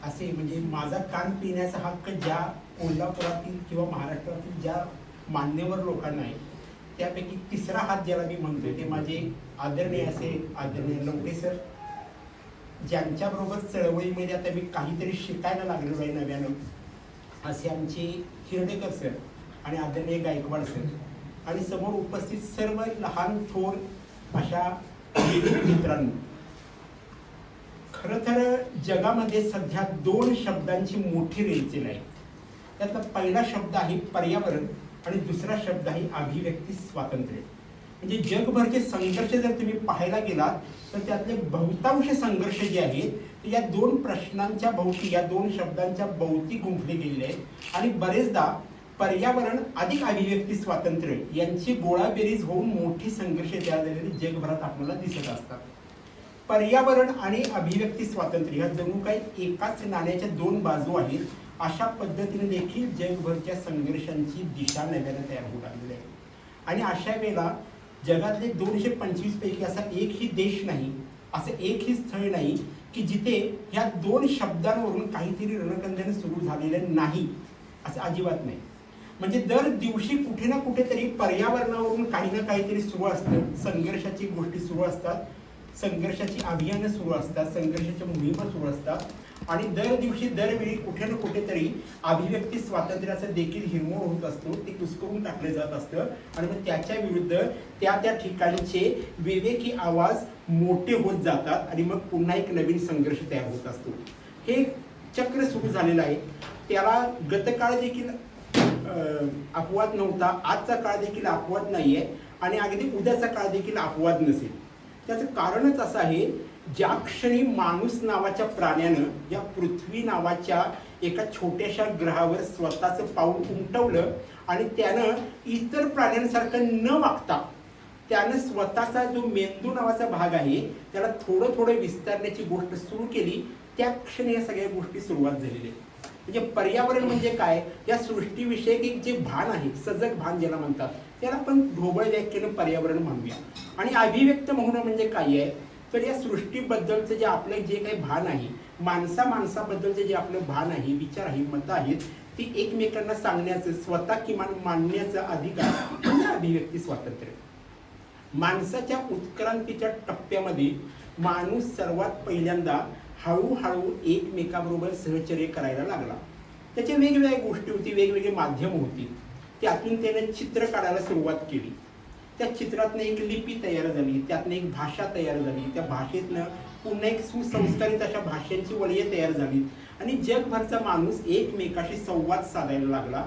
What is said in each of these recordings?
असे म्हणजे माझा कान पिण्याचा हक्क ज्या कोल्हापुरातील किंवा महाराष्ट्रातील ज्या मान्यवर लोकांना आहे त्यापैकी तिसरा हात ज्याला मी म्हणतोय ते माझे आदरणीय असे आदरणीय लवटे सर, ज्यांच्याबरोबर चळवळीमध्ये आता मी काहीतरी शिकायला लागलेलो आहे नव्यानं, असे आमचे हिरडेकर सर आणि आदरणीय गायकवाड सर आणि समोर उपस्थित सर्व लहान थोर अशा मित्रांनो. खरं तर जगामध्ये सध्या दोन शब्दांची मोठी रेलचेल आहे. त्यातला पहिला शब्द आहे पर्यावरण आणि दुसरा शब्द आहे अभिव्यक्ती स्वातंत्र्य. म्हणजे जगभरचे संघर्ष जर तुम्ही पाहायला गेलात तर त्यातले बहुतांश संघर्ष जे आहेत ते या दोन प्रश्नांच्या भोवती, या दोन शब्दांच्या भोवती गुंफले गेलेले आहेत. आणि बरेचदा पर्यावरण अधिक अभिव्यक्ती स्वातंत्र्य यांची गोळाबेरीज होऊन मोठी संघर्ष तयार झालेले जगभरात आपल्याला दिसत असतात. पर्यावरण आणि अभिव्यक्ती स्वातंत्र्य ह्या जणू काही एकाच नाण्याच्या दोन बाजू आहेत. अशा पद्धतीने देखील जगभरच्या संघर्षांची दिशा नव्याने तयार होऊ लागलेली आहे. आणि अशा वेळेला जगातले 225 पैकी असा एकही देश नाही, असं एकही स्थळ नाही की जिथे ह्या दोन शब्दांवरून काहीतरी रणकंदन सुरू झालेलं नाही, असं अजिबात नाही. म्हणजे दर दिवशी कुठे ना कुठेतरी पर्यावरणावरून काही ना काहीतरी सुरू असतं, संघर्षाची गोष्टी सुरू असतात, संघर्षाची अभियानं सुरू असतात, संघर्षाच्या मोहिमा सुरू असतात. आणि दर दिवशी दरवेळी कुठे ना कुठेतरी अभिव्यक्ती स्वातंत्र्याचा देखील हिरमोड होत असतो, ते कुस्करून टाकले जात असतं. आणि मग त्याच्या विरुद्ध त्या त्या ठिकाणचे विवेकी आवाज मोठे होत जातात आणि मग पुन्हा एक नवीन संघर्ष तयार होत असतो. हे चक्र सुरू झालेलं आहे. त्याला गतकाळ देखील अपवाद नव्हता, आजचा काळ देखील अपवाद नाहीये आणि अगदी उद्याचा काळ देखील अपवाद नसेल. त्याचं कारणच असं आहे, ज्या क्षणी माणूस नावाच्या प्राण्यानं या पृथ्वी नावाच्या एका छोट्याशा ग्रहावर स्वतःचं पाऊल उमटवलं आणि त्यानं इतर प्राण्यांसारखं न वागता त्यानं स्वतःचा जो मेंदू नावाचा भाग आहे त्याला थोडं थोडं विस्तारण्याची गोष्ट सुरू केली, त्या क्षणी या सगळ्या गोष्टी सुरुवात झालेली आहे. म्हणजे पर्यावरण म्हणजे काय, या सृष्टीविषयक एक जे भान आहे, सजग भान ज्याला म्हणतात, त्याला आपण ढोबळ व्याख्येनं पर्यावरण म्हणूया. आणि अभिव्यक्त होणं म्हणजे काय आहे, तर या सृष्टीबद्दलचं जे आपलं जे काही भान आहे, माणसाबद्दलचे जे आपलं भान आहे, विचार आहे, मतं आहेत, ती एकमेकांना सांगण्याचं, स्वतः किमान मांडण्याचा अधिकार म्हणजे अभिव्यक्ती स्वातंत्र्य. माणसाच्या उत्क्रांतीच्या टप्प्यामध्ये माणूस सर्वात पहिल्यांदा हळूहळू एकमेकाबरोबर सहचर्य करायला लागला. त्याच्या वेगवेगळ्या गोष्टी होती, वेगवेगळे माध्यम होती. त्यातून त्याने चित्र काढायला सुरुवात केली. त्या चित्रातनं एक लिपी तयार झाली, त्यातनं एक भाषा तयार झाली, त्या भाषेतनं पुन्हा एक सुसंस्कारित अशा भाषांची वलये तयार झाली आणि जगभरचा माणूस एकमेकाशी संवाद साधायला लागला.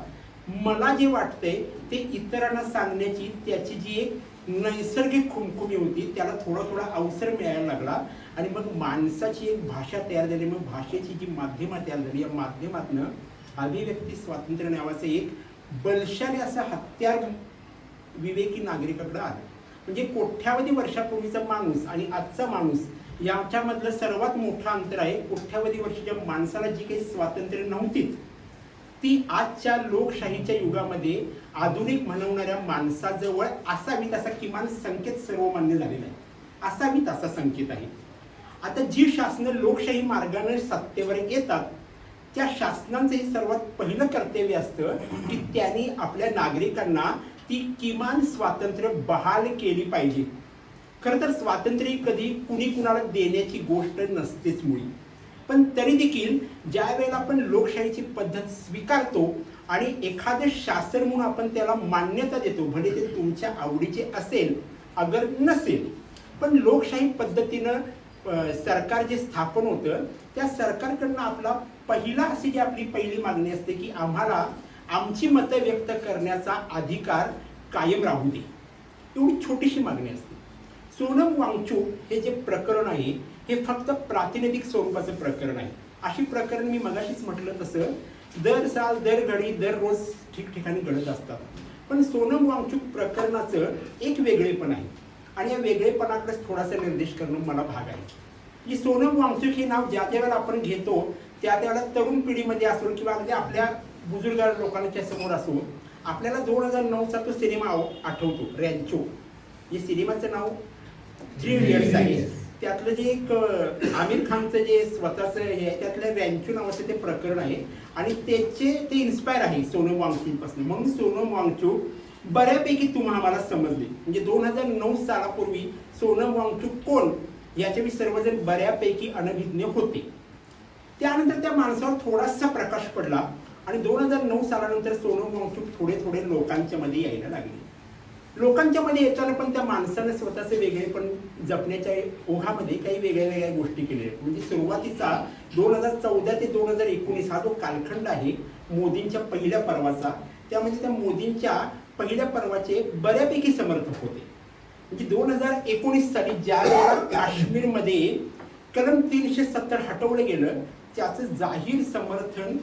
मला जे वाटतंय ते इतरांना सांगण्याची त्याची जी एक नैसर्गिक खुमखुमी होती त्याला थोडा थोडा अवसर मिळायला लागला आणि मग माणसाची एक भाषा तयार झाली. मग भाषेची जी माध्यमं तयार झाली, या माध्यमातनं अभिव्यक्ती स्वातंत्र्य नावाचं एक बलशाली असं हत्यार विवेकी नागरिकाकडे आलं. म्हणजे कोट्यावधी वर्षापूर्वीचा माणूस आणि आजचा माणूस याच्यामधलं सर्वात मोठं अंतर आहे. कोट्यावधी वर्षाच्या माणसाला जी काही स्वातंत्र्य नव्हती ती आजच्या लोकशाहीच्या युगामध्ये आधुनिक म्हणवणाऱ्या माणसाजवळ असावी तसा किमान संकेत सर्वमान्य झालेला आहे. असावी तसा संकेत आहे. आता जी शासनं लोकशाही मार्गाने सत्तेवर येतात त्या शासनांचंही सर्वात पहिलं कर्तव्य असतं की त्यांनी आपल्या नागरिकांना ती किमान स्वातंत्र्य बहाल केली पाहिजे. खरं तर स्वातंत्र्य कधी कुणी कुणाला देण्याची गोष्ट नसतेच मुळी, पण तरी देखील ज्या वेळेला आपण लोकशाहीची पद्धत स्वीकारतो आणि एखादं शासन म्हणून आपण त्याला मान्यता देतो, भले ते तुमच्या आवडीचे असेल अगर नसेल, पण लोकशाही पद्धतीनं सरकार जे स्थापन होतं त्या सरकारकडनं आपला पहिला अशी जी आपली पहिली मागणी असते की आम्हाला आमची मतं व्यक्त करण्याचा अधिकार कायम राहू दे, एवढी छोटीशी मागणी असते. सोनम वांगचुक हे जे प्रकरण आहे हे फक्त प्रातिनिधिक स्वरूपाचं प्रकरण आहे. अशी प्रकरण मी मगाशीच म्हटलं तसं दर साल, दर घडी, दररोज ठिकठिकाणी घडत असतात. पण सोनम वांगचुक प्रकरणाचं एक वेगळेपण आहे आणि या वेगळेपणाकडे थोडासा निर्देश करणं मला भाग आहे. की सोनम वांगचुक हे नाव ज्या वेळेला आपण घेतो त्या वेळेला तरुण पिढीमध्ये असो किंवा अगदी आपल्या बुजुर्ग लोकांच्या समोर असो, आपल्याला 2009चा तो सिनेमा आठवतो, रॅन्चो. या सिनेमाचं नाव 3 इडियट्स आहे. त्यातलं जे एक आमिर खानचं जे स्वतःचं हे आहे त्यातलं रॅन्चू नावाचं ते प्रकरण आहे आणि त्याचे ते इन्स्पायर आहे सोनम वांगचूकपासून. म्हणून सोनम वांगचूक बऱ्यापैकी आम्हाला समजली. म्हणजे 2009 सालापूर्वी सोनम वांगचूक कोण याच्याविषयी सर्वजण बऱ्यापैकी अनभिज्ञ होते. त्यानंतर त्या माणसावर थोडासा प्रकाश पडला आणि 2009 सालानंतर सोनम वांगचूक थोडे थोडे लोकांच्या मध्ये यायला लागले. लोकांच्या मध्ये येताना पण त्या माणसानं स्वतःचे वेगळेपण जपण्याच्या ओघामध्ये काही वेगळ्या वेगळ्या गोष्टी केल्या. म्हणजे सुरुवातीचा 2014 ते 2019 हा जो कालखंड आहे मोदींच्या पहिल्या पर्वाचा, त्यामध्ये त्या मोदींच्या पहिल्या पर्वाचे बऱ्यापैकी समर्थक होते. म्हणजे 2019 साली ज्या वेळेला काश्मीरमध्ये कलम 370 हटवलं गेलं त्याचं जाहीर समर्थन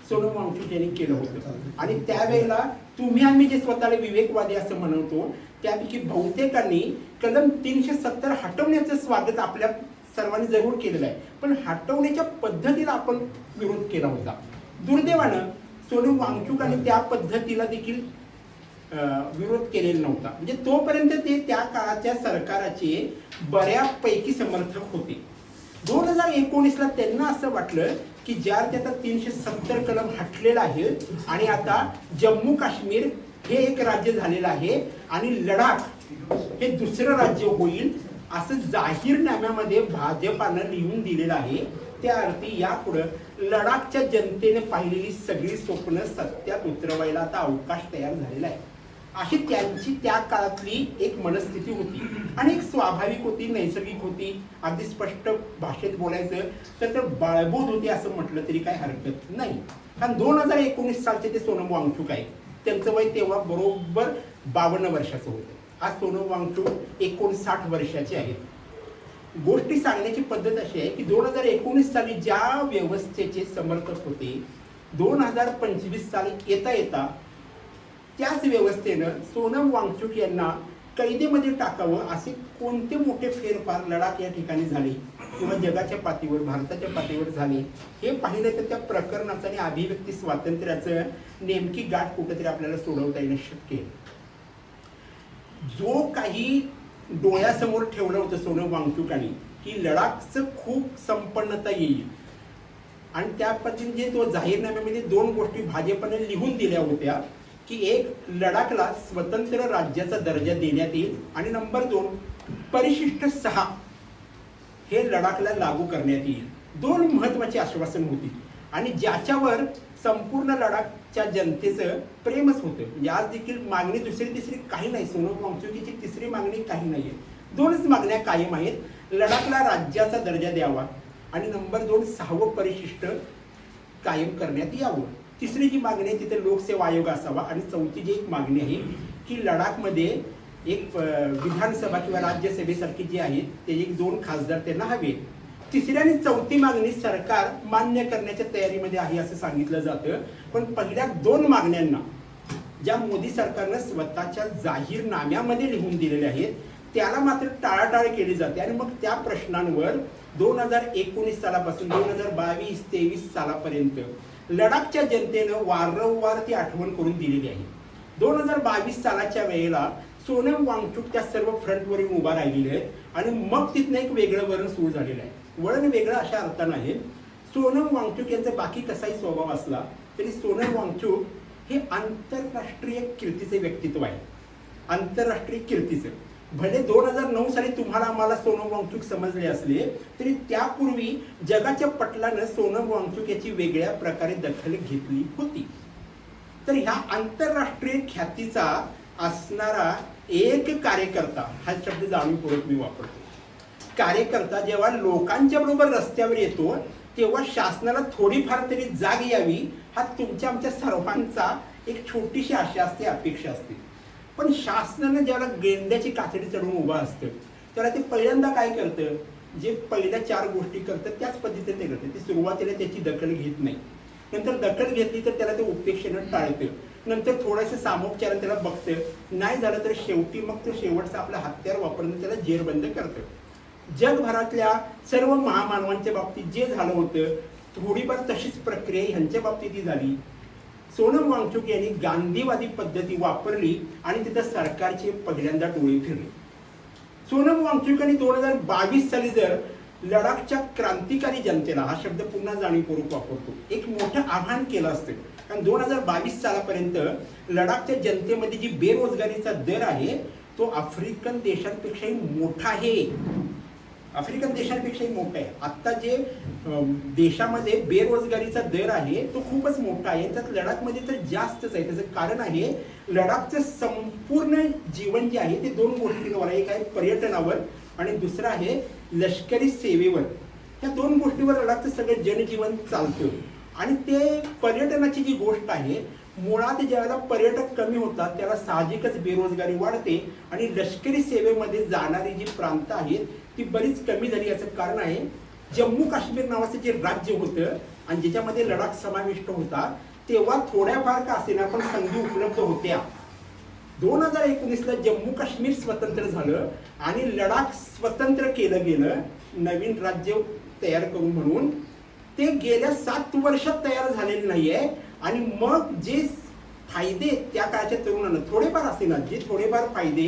सोनम वांगचूक यांनी केलं होतं. आणि त्यावेळेला तुम्ही आम्ही जे स्वतःला विवेकवादी असं म्हणतो त्यापैकी बहुतेकांनी कलम 370 हटवण्याचं स्वागत आपल्या सर्वांनी जरूर केलेलं आहे, पण हटवण्याच्या पद्धतीला आपण विरोध केला होता. दुर्दैवानं सोनम वांगचूकांनी त्या पद्धतीला देखील विरोध केलेला नव्हता. म्हणजे तोपर्यंत ते त्या काळाच्या सरकाराचे बऱ्यापैकी समर्थक होते. 2019ला त्यांना असं वाटलं की ज्या त्याचा 370 कलम हटलेला आहे आणि आता जम्मू काश्मीर हे एक राज्य झालेलं आहे आणि लडाख हे दुसरं राज्य होईल असं जाहीरनाम्यामध्ये भाजपानं लिहून दिलेलं आहे. त्या अर्थी यापुढं लडाखच्या जनतेने पाहिलेली सगळी स्वप्न सत्यात उतरवायला आता अवकाश तयार झालेला आहे. अशी त्यांची त्या काळातली एक मनस्थिती होती आणि एक स्वाभाविक होती, नैसर्गिक होती. अगदी स्पष्ट भाषेत बोलायचं तर बाळबोध होते असं म्हटलं तरी काही हरकत नाही. कारण 2019 सालचे ते सोनम वांगचूक आहे. त्यांचं वय तेव्हा बरोबर 52 वर्षाचं होतं. आज सोनम वांगचूक 59 वर्षाचे आहेत. गोष्टी सांगण्याची पद्धत अशी आहे की 2019 साली ज्या व्यवस्थेचे समर्थक होते 2025 साली येता येता त्याच व्यवस्थेनं सोनम वांगचूक यांना कैदेमध्ये टाकावं असे कोणते मोठे फेरफार लडाख या ठिकाणी झाले किंवा जगाच्या पातळीवर भारताच्या पातळीवर झाले हे पाहिलं तर त्या प्रकरणाचं आणि अभिव्यक्ती स्वातंत्र्याचं नेमकी गाठ कुठेतरी आपल्याला सोडवता येणं शक्य आहे. जो काही डोळ्यासमोर ठेवलं होतं सोनम वांगचूकांनी की लडाखचं खूप संपन्नता येईल आणि त्या पद्धतीने तो जाहीरनाम्यामध्ये 2 गोष्टी भाजपने लिहून दिल्या होत्या की एक, लडाखला स्वतंत्र राज्याचा दर्जा देण्यात येईल आणि नंबर 2, परिशिष्ट 6 हे लडाखला लागू करण्यात येईल. 2 महत्वाची आश्वासन होती आणि ज्याच्यावर संपूर्ण लडाखच्या जनतेचं प्रेमच होतं. म्हणजे आज देखील मागणी दुसरी तिसरी काही नाही. सोनम वांगचुकीची तिसरी मागणी काही नाहीये. 2च मागण्या कायम आहेत. लडाखला राज्याचा दर्जा द्यावा आणि नंबर 2, 6वं परिशिष्ट कायम करण्यात यावं. तिसरी जी मागणी आहे तिथे लोकसेवा आयोग असावा आणि चौथी जी एक मागणी आहे की लडाखमध्ये एक विधानसभा किंवा राज्यसभेसारखी जी आहे ते 1-2 खासदार त्यांना हवे. तिसरी आणि चौथी मागणी सरकार मान्य करण्याच्या तयारीमध्ये आहे असं सांगितलं जातं. पण पहिल्या 2 मागण्यांना ज्या मोदी सरकारनं स्वतःच्या जाहीरनाम्यामध्ये लिहून दिलेल्या आहेत त्याला मात्र टाळाटाळ केली जाते आणि मग त्या प्रश्नांवर 2019 सालापासून 2022-23 सालापर्यंत लडाखच्या जनतेनं वारंवार ती आठवण करून दिलेली आहे. 2022 सालाच्या वेळेला सोनम वांगचूक त्या सर्व फ्रंटवर उभा राहिलेले आहेत आणि मग तिथनं एक वेगळं वळण सुरू झालेलं आहे. वळण वेगळं अशा अर्थानं आहे सोनम वांगचूक यांचा बाकी कसाही स्वभाव असला तरी सोनम वांगचूक हे आंतरराष्ट्रीय कीर्तीचे व्यक्तित्व आहे. आंतरराष्ट्रीय कीर्तीचं. भले 2009 साली तुम्हाला आम्हाला सोनम वांगचूक समजले असले तरी त्यापूर्वी जगाच्या पटलानं सोनम वांगचूक याची वेगळ्या प्रकारे दखल घेतली होती. तर ह्या आंतरराष्ट्रीय ख्यातीचा असणारा एक कार्यकर्ता हा शब्द जाणीवपूर्वक मी वापरतो. कार्यकर्ता जेव्हा लोकांच्या बरोबर रस्त्यावर येतो तेव्हा शासनाला थोडीफार तरी जाग यावी हा तुमच्या आमच्या सर्वांचा एक छोटीशी आशा असते, अपेक्षा असते. पण शासनानं ज्याला गेंड्याची कातडी चढवून उभा असतं त्याला ते पहिल्यांदा काय करतं, जे पहिल्या 4 गोष्टी करतं त्याच पद्धतीने ते करतं. ते सुरुवातीला त्याची दखल घेत नाही, नंतर दखल घेतली तर त्याला ते उपेक्षेनं टाळतं, नंतर थोडंसं सामोपचारानं त्याला बघतं, नाही झालं तर शेवटी मग तो शेवटचा आपला हत्यार वापरून त्याला जेरबंद करतं. जगभरातल्या सर्व महामानवांच्या बाबतीत जे झालं होतं थोडीफार तशीच प्रक्रिया ह्यांच्या बाबतीत झाली. सोनम वांगचूक यांनी गांधीवादी पद्धती वापरली आणि तिथं सरकारचे पहिल्यांदा डोळे फिरले. सोनम वांगचुक यांनी 2022 साली जर लडाखच्या क्रांतिकारी जनतेला, हा शब्द पुन्हा जाणीवपूर्वक वापरतो, एक मोठं आव्हान केलं असतं. कारण 2022 सालापर्यंत लडाखच्या जनतेमध्ये जी बेरोजगारीचा दर आहे तो आफ्रिकन देशांपेक्षाही मोठा आहे. आफ्रिकन देशांपेक्षाही मोठा आहे. आता जे देशामध्ये बेरोजगारीचा दर आहे तो खूपच मोठा आहे. त्यात लडाखमध्ये तर जास्तच आहे. त्याचं कारण आहे लडाखचं संपूर्ण जीवन जे आहे ते 2 गोष्टींवर आहे. एक आहे पर्यटनावर आणि दुसरं आहे लष्करी सेवेवर. या 2 गोष्टीवर लडाखचं सगळं जनजीवन चालतं. आणि ते पर्यटनाची जी गोष्ट आहे, मुळात ज्यावेळेला पर्यटक कमी होतात त्याला साहजिकच बेरोजगारी वाढते आणि लष्करी सेवेमध्ये जाणारी जी प्रांत आहेत ती बरीच कमी झाली. याचं कारण आहे जम्मू काश्मीर नावाचं जे राज्य होतं आणि ज्याच्यामध्ये लडाख समाविष्ट होता, तेव्हा थोड्याफार का असेना पण संधी उपलब्ध होत्या. 2019ला जम्मू काश्मीर स्वतंत्र झालं आणि लडाख स्वतंत्र केलं गेलं नवीन राज्य तयार करून. म्हणून ते गेल्या 7 वर्षात तयार झालेले नाहीये. आणि मग जे फायदे त्या काळच्या तरुणांना थोडेफार असेना, जे थोडेफार फायदे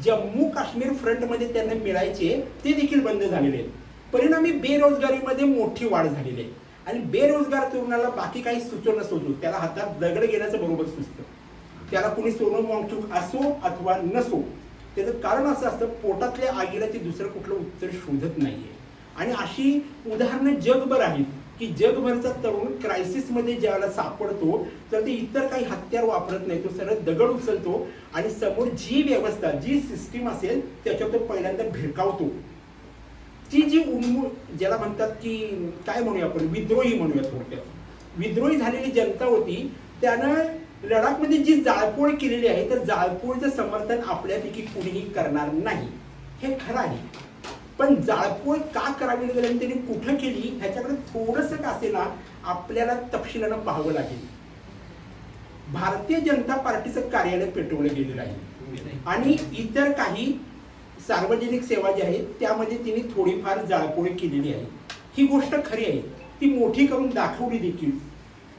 जम्मू काश्मीर फ्रंटमध्ये त्यांना मिळायचे ते देखील बंद झालेले आहेत. परिणामी बेरोजगारीमध्ये मोठी वाढ झालेली आहे. आणि बेरोजगार तरुणाला बाकी काही सुचो न सुचो, त्याला हातात दगड घेण्याचं बरोबर सुचतं. त्याला कुणी सोनम वांगचुक असो अथवा नसो, त्याचं कारण असं असतं पोटातल्या आगीला ते दुसरं कुठलं उत्तर शोधत नाहीये. आणि अशी उदाहरणं जगभर आहेत की जगभरचा तरुण क्रायसिसमध्ये ज्यावेळेला सापडतो तर ते इतर काही हत्यार वापरत नाही, तो सरळ दगड उचलतो आणि समोर जी व्यवस्था, जी सिस्टीम असेल त्याच्यावर तो पहिल्यांदा भिरकावतो. ती जी ज्याला म्हणतात की काय म्हणूया आपण, विद्रोही म्हणूया थोडक्यात, विद्रोही झालेली जनता होती. त्यानं लडाखमध्ये जी जाळपोळ केलेली आहे तर जाळपोळचं समर्थन आपल्यापैकी कुणीही करणार नाही, हे खरं आहे. पण जाळपोळ का करावी लागेल आणि त्यांनी कुठं केली ह्याच्याकडे थोडंसं का असेना आपल्याला तपशिलानं पाहावं लागेल. भारतीय जनता पार्टीचं कार्यालय पेटवलं गेलेलं आहे आणि इतर काही सार्वजनिक सेवा ज्या आहेत त्यामध्ये तिने थोडीफार जाळपोळ केलेली आहे. ही गोष्ट खरी आहे, ती मोठी करून दाखवली देखील.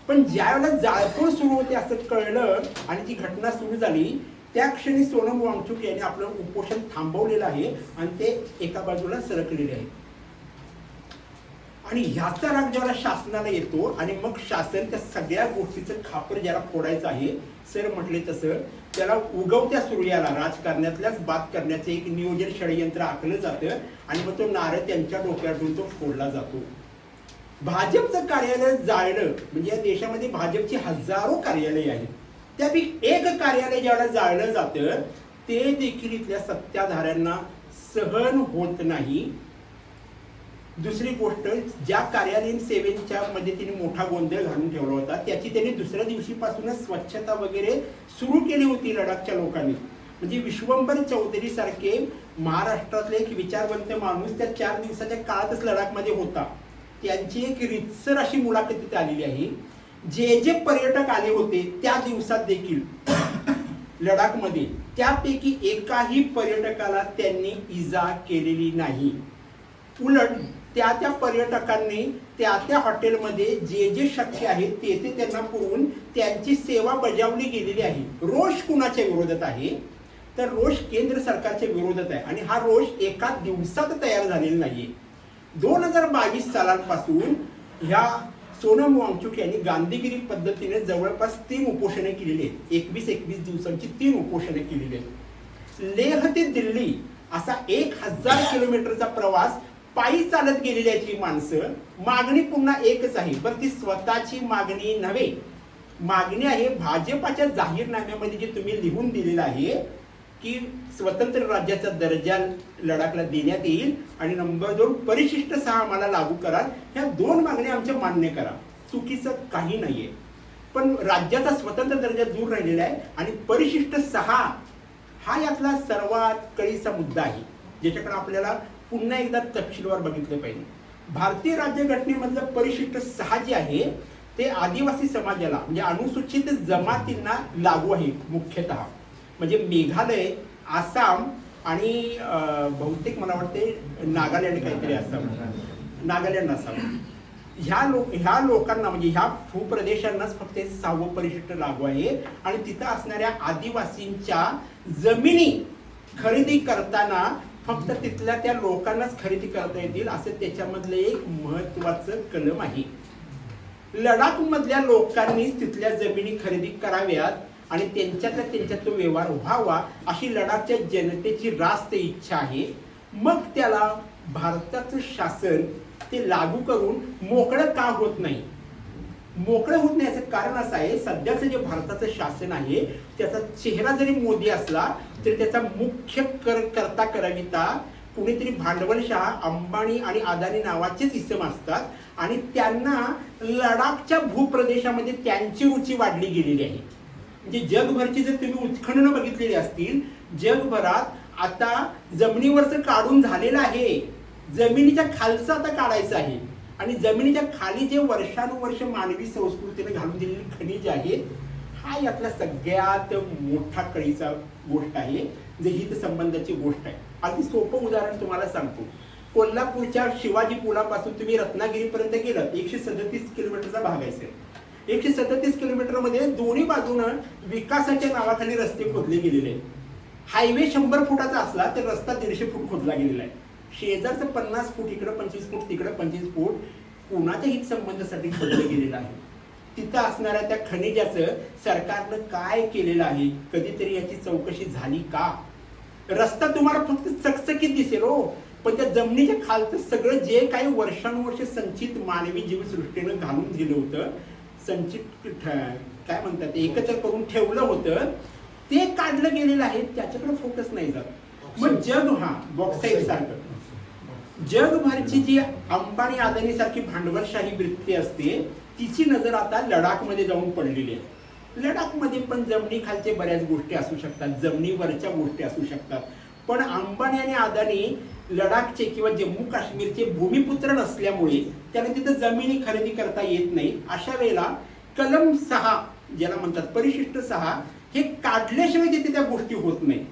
पण ज्या वेळेला जाळपोळ सुरू होते असं कळलं आणि ती घटना सुरू झाली त्या क्षणी सोनम वांगचुक यांनी आपलं उपोषण थांबवलेलं आहे आणि ते एका बाजूला सरकलेले आहे. आणि ह्याचा राग ज्याला शासनाला येतो आणि मग शासन त्या सगळ्या गोष्टीचं खापर ज्याला फोडायचं आहे, सर म्हटले तसं त्याला उगवत्या सूर्याला राजकारणातल्याच बाद करण्याचं एक नियोजन षडयंत्र आखलं जातं आणि मग तो नारळ त्यांच्या डोक्यातून तो फोडला जातो. भाजपचं कार्यालय जाळलं म्हणजे या देशामध्ये भाजपची हजारो कार्यालय आहेत, त्यापैकी एक कार्यालय ज्यावेळेला जाळलं जातं ते देखील इथल्या सत्ताधाऱ्यांना सहन होत नाही. दुसरी गोष्ट, ज्या कार्यालयीन सेवेच्या मध्ये तिने मोठा गोंधळ घालून ठेवला होता त्याची त्यांनी दुसऱ्या दिवशीपासूनच स्वच्छता वगैरे सुरू केली होती लडाखच्या लोकांनी. म्हणजे विश्वंभर चौधरी सारखे महाराष्ट्रातले एक विचारवंत माणूस त्या 4 दिवसाच्या काळातच लडाखमध्ये होता. त्यांची एक रितसर अशी मुलाखत तिथे आलेली आहे. जे जे पर्यटक आले होते त्या दिवसात देखील लडाखमध्ये त्यापैकी एकाही पर्यटकाला त्यांनी इजा केलेली नाही. उलट त्या पर्यटकांनी त्या हॉटेलमध्ये जे जे शक्य आहे ते त्यांना पुरवून त्यांची सेवा बजावली गेलेली आहे. रोष कुणाच्या विरोधात आहे तर रोष केंद्र सरकारच्या विरोधात आहे आणि हा रोष एका दिवसात तयार झालेला नाहीये. 2022 सालांपासून ह्या सोनम वांगचुक यांनी गांधीगिरी पद्धतीने जवळपास 3 उपोषणे केलेली आहेत. 21 दिवसांची 3 उपोषणे केलेली आहेत. लेह ते दिल्ली असा 1000 किलोमीटरचा प्रवास पायी चालत गेलेली आहेत ही माणसं. मागणी पुन्हा एकच आहे, पण ती स्वतःची मागणी नव्हे. मागणी आहे भाजपाच्या जाहीरनाम्यामध्ये जे तुम्ही लिहून दिलेलं आहे की स्वतंत्र राज्याचा दर्जा लडाखला देण्यात येईल आणि नंबर 2 परिशिष्ट 6 आम्हाला लागू करा. ह्या 2 मागण्या आमच्या मान्य करा. चुकीचं काही नाहीये, पण राज्याचा स्वतंत्र दर्जा दूर राहिलेला आहे आणि परिशिष्ट 6 हा यातला सर्वात कळीचा मुद्दा आहे ज्याच्याकडे आपल्याला पुन्हा एकदा तपशीलवार बघितलं पाहिजे. भारतीय राज्यघटनेमधलं परिशिष्ट 6 जे आहे ते आदिवासी समाजाला म्हणजे अनुसूचित जमातींना लागू आहे मुख्यतः. म्हणजे मेघालय, आसाम आणि बहुतेक मला वाटते नागालँड काहीतरी आसाम, नागालँड आसाम ह्या लोकांना म्हणजे ह्या भूप्रदेशांनाच फक्त 6वं परिशिष्ट लागू आहे. आणि तिथं असणाऱ्या आदिवासींच्या जमिनी खरेदी करताना फक्त तिथल्या त्या लोकांनाच खरेदी करता येतील असं त्याच्यामधलं एक महत्वाचं कलम आहे. लडाख मधल्या लोकांनी तिथल्या जमिनी खरेदी कराव्यात आणि त्यांच्यात तो व्यवहार व्हावा अशी लडाखच्या जनतेची रास्त इच्छा आहे. मग त्याला भारताचं शासन ते लागू करून मोकळं का होत नाही? मोकळं होत नाही याचं कारण असं आहे, सध्याचं जे भारताचं शासन आहे त्याचा चेहरा जरी मोदी असला तरी त्याचा मुख्य करता करविता कुणीतरी भांडवलशाह अंबानी आणि अदानी नावाचेच इसम असतात आणि त्यांना लडाखच्या भूप्रदेशामध्ये त्यांची रुची वाढली गेलेली आहे. म्हणजे जगभरची जर तुम्ही उत्खनन बघितलेली असतील, जगभरात आता जमिनीवरचं काढून झालेलं आहे, जमिनीच्या खालचं आता काढायचं आहे आणि जमिनीच्या खाली जे वर्षानुवर्ष मानवी संस्कृतीने घालून दिलेली खनिज आहेत, हा यातला सगळ्यात मोठा कळीचा गोष्ट आहे, जे हितसंबंधाची गोष्ट आहे. अगदी सोपं उदाहरण तुम्हाला सांगतो. कोल्हापूरच्या शिवाजी पुलापासून तुम्ही रत्नागिरीपर्यंत गेलात, 137 किलोमीटरचा भाग आहे सर. 137 किलोमीटरमध्ये दोन्ही बाजूनं विकासाच्या नावाखाली रस्ते खोदले गेलेले आहेत. हायवे 100 फुटाचा असला तर रस्ता 150 फूट खोदला गेलेला आहे. शेजारचं 50 फूट इकडं 25 फूट तिकडं 25 फूट कोणाच्या हितसंबंधासाठी खोदलं गेलेलं आहे. तिथं असणाऱ्या त्या खनिजाचं सरकारनं काय केलेलं आहे, कधीतरी याची चौकशी झाली का? रस्ता तुम्हाला फक्त चकचकीत दिसेल हो, पण त्या जमिनीच्या खालचं सगळं जे काही वर्षानुवर्ष संचित मानवी जीवसृष्टीनं घालून दिलं होतं, संचित काय म्हणतात एकत्र करून ठेवलं होतं, ते काढलं गेलेलं आहे, त्याच्याकडे फोकस नाही जात. मग जग बॉक्साईट सारखं जगभरची जी अंबानी अदानी सारखी भांडवलशाही वृत्ती असते तिची नजर आता लडाखमध्ये जाऊन पडलेली आहे. लडाखमध्ये पण जमिनी खालचे बऱ्याच गोष्टी असू शकतात, जमिनीवरच्या गोष्टी असू शकतात, पण अंबानी आणि अदानी लडाखचे किंवा जम्मू काश्मीरचे भूमिपुत्र नसल्यामुळे त्यांना तिथं जमिनी खरेदी करता येत नाही. अशा वेळेला कलम 6 ज्याला म्हणतात परिशिष्ट 6 हे काढल्याशिवाय तिथे त्या गोष्टी होत नाही.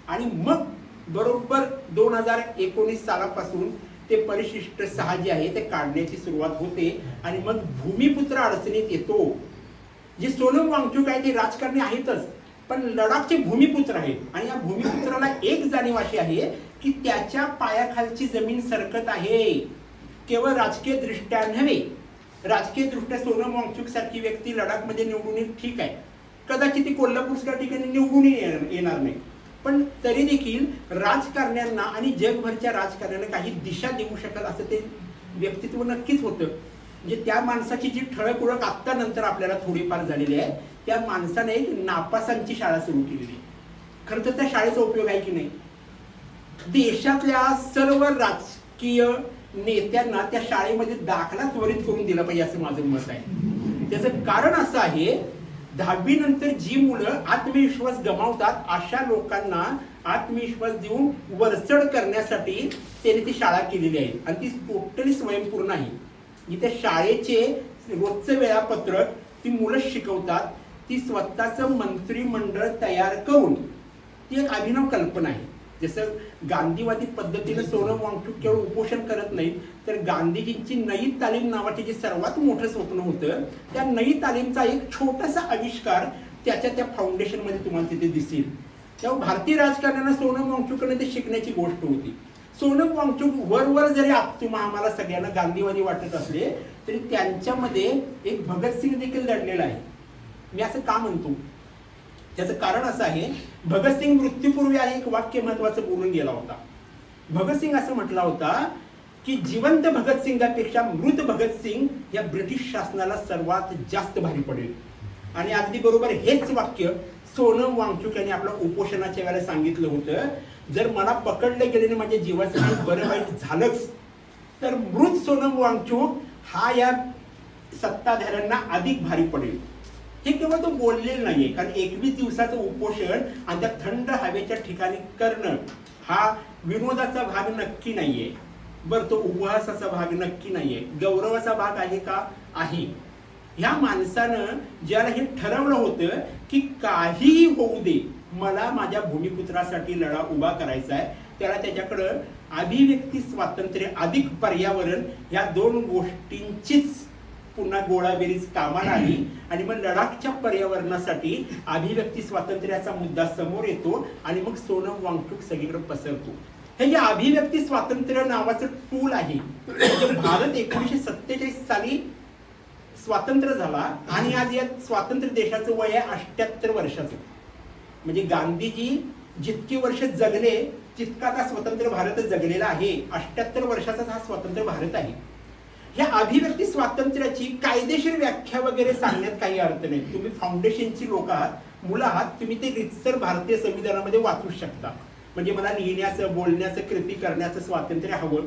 आणि मग बरोबर 2019 सालापासून ते परिशिष्ट 6 जे आहे ते काढण्याची सुरुवात होते आणि मग भूमिपुत्र अडचणीत येतो. जे सोनम वांगचुक आहे ते राजकारणी आहेतच, पण लडाखचे भूमिपुत्र आहेत आणि या भूमिपुत्राला एक जाणीव अशी आहे की त्याच्या पायाखालची जमीन सरकत आहे. केवळ राजकीय दृष्ट्या नव्हे, राजकीय दृष्ट्या सोनम वांगचुक सारखी व्यक्ती लडाखमध्ये निवडून येईल, ठीक आहे, कदाचित ती कोल्हापूरच्या ठिकाणी निवडून येणार नाही, पण तरी देखील राजकारण्यांना आणि जगभरच्या राजकारण्यांना काही दिशा देऊ शकत असं ते व्यक्तित्व नक्कीच होतं. म्हणजे त्या माणसाची जी ठळक ओळख आत्ता नंतर आपल्याला थोडीफार झालेली आहे, त्या माणसाने एक नापासांची शाळा सुरू केलेली आहे. खरं तर त्या शाळेचा उपयोग आहे की नाही? देशातल्या सर्व राजकीय नेत्यांना त्या शाळेमध्ये दाखला त्वरित करून दिला पाहिजे असं माझं मत आहे. त्याचं कारण असं आहे, 10वी नंतर जी मुलं आत्मविश्वास गमावतात अशा लोकांना आत्मविश्वास देऊन वरचढ करण्यासाठी त्यांनी ती शाळा केलेली आहे आणि ती टोटली स्वयंपूर्ण आहे. इथे शाळेचे रोजचं वेळापत्रक ती मुलं शिकवतात, ती स्वतःचं मंत्रिमंडळ तयार करून ती एक अभिनव कल्पना आहे. जसं गांधीवादी पद्धतीने सोनम वांगचुक केवळ उपोषण करत नाही, तर गांधीजींची नई तालीम नावाचे जे सर्वात मोठं स्वप्न होतं, त्या नई तालीमचा एक छोटासा आविष्कार त्याच्या त्या फाउंडेशन मध्ये तुम्हाला तिथे दिसेल. तेव्हा भारतीय राजकारण्यांना सोनम वांगचुकने ते शिकण्याची गोष्ट होती. सोनम वांगचुक वरवर जरी आम्हाला सगळ्यांना गांधीवादी वाटत असले तरी त्यांच्यामध्ये एक भगतसिंग देखील लढलेला आहे. मी असं का म्हणतो? त्याचं कारण असं आहे, भगतसिंग मृत्यूपूर्वी आहे एक वाक्य महत्वाचं बोलून गेला होता. भगतसिंग असं म्हटला होता की जिवंत भगतसिंगापेक्षा मृत भगतसिंग या ब्रिटिश शासनाला सर्वात जास्त भारी पडेल. आणि अगदी बरोबर हेच वाक्य सोनम वांगचुक यांनी आपल्या उपोषणाच्या वेळेला सांगितलं होतं. जर मला पकडले गेले आणि माझ्या जीवाचं काही बरं वाईट झालंच तर मृत सोनम वांगचुक हा या सत्ताधाऱ्यांना अधिक भारी पडेल. हे केवळ तो बोललेलं नाहीये, कारण 21 दिवसाचं उपोषण आणि त्या थंड हवेच्या ठिकाणी करणं हा विनोदाचा भाग नक्की नाहीये. बरं, तो उपहासाचा भाग नक्की नाहीये, गौरवाचा भाग आहे का? आहे. ह्या माणसानं ज्याला हे ठरवलं होतं की काहीही होऊ दे, मला माझ्या भूमिपुत्रासाठी लढा उभा करायचा आहे, त्याला त्याच्याकडं अभिव्यक्ती स्वातंत्र्य अधिक पर्यावरण या दोन गोष्टींचीच पुन्हा गोळाबेरीज कामाला आली. आणि मग लडाखच्या पर्यावरणासाठी अभिव्यक्ती स्वातंत्र्याचा मुद्दा समोर येतो आणि मग सोनम वांगचुक सगळीकडे पसरतो. हे जे अभिव्यक्ती स्वातंत्र्य नावाचं टूल आहे, म्हणजे भारत 1947 साली स्वातंत्र्य झाला आणि आज या स्वातंत्र्य देशाचं वय आहे 78 वर्षाचं. म्हणजे गांधीजी जितकी वर्ष जगले तितका आता स्वतंत्र भारत जगलेला आहे. 78 वर्षाचा हा स्वतंत्र भारत आहे. ह्या अभिव्यक्ती स्वातंत्र्याची कायदेशीर व्याख्या वगैरे सांगण्यात काही अर्थ नाही. तुम्ही फाउंडेशनची लोक आहात, मुलं आहात, तुम्ही ते रितसर भारतीय संविधानामध्ये वाचू शकता. म्हणजे मला लिहिण्याचं, बोलण्याचं, कृती करण्याचं स्वातंत्र्य हवं.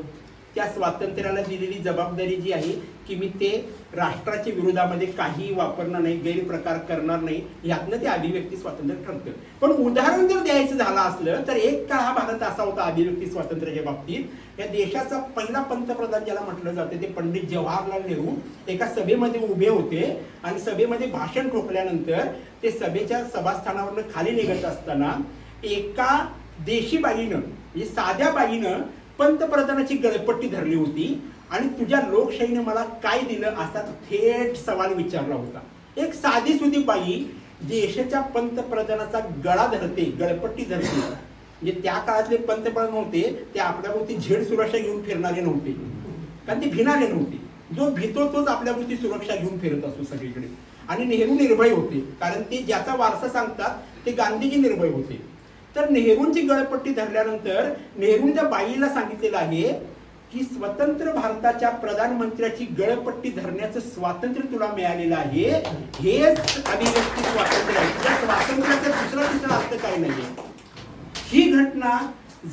त्या स्वातंत्र्याला दिलेली जबाबदारी जी आहे की मी ते राष्ट्राच्या विरोधामध्ये काही वापरणार नाही, गैरप्रकार करणार नाही, यातनं ते अभिव्यक्ती स्वातंत्र्य ठरतं. पण उदाहरण जर द्यायचं झालं असलं तर एक काळ हा भारत असा होता अभिव्यक्ती स्वातंत्र्याच्या बाबतीत. या देशाचा पहिला पंतप्रधान ज्याला म्हटलं जातं ते पंडित जवाहरलाल नेहरू एका सभेमध्ये उभे होते आणि सभेमध्ये भाषण ठोकल्यानंतर ते सभेच्या सभास्थानावरून खाली निघत असताना एका देशी बाईनं, म्हणजे साध्या बाईनं पंतप्रधानाची गळपट्टी धरली होती आणि तुझ्या लोकशाहीने मला काय दिलं असा थेट सवाल विचारला होता. एक साधी सुधी बाई देशाच्या पंतप्रधानाचा गळा धरते, गळपट्टी धरते. म्हणजे त्या काळातले पंतप्रधान होते ते आपल्याभोवती झेड सुरक्षा घेऊन फिरणारे नव्हते, कारण ते भिणारे नव्हते. जो भीतो तोच आपल्याभोवती सुरक्षा घेऊन फिरत असतो सगळीकडे. आणि नेहरू निर्भय होते, कारण ते ज्याचा वारसा सांगतात ते गांधीजी निर्भय होते. तर नेहरूंची गळपट्टी धरल्यानंतर नेहरूंच्या बाईला सांगितलेलं आहे की स्वतंत्र भारताच्या प्रधानमंत्र्याची गळपट्टी धरण्याचं स्वातंत्र्य तुला मिळालेलं आहे, हेच अभिव्यक्ती स्वातंत्र्य आहे. त्या स्वातंत्र्याचा तिसरा अर्थ काही नाहीये. ही घटना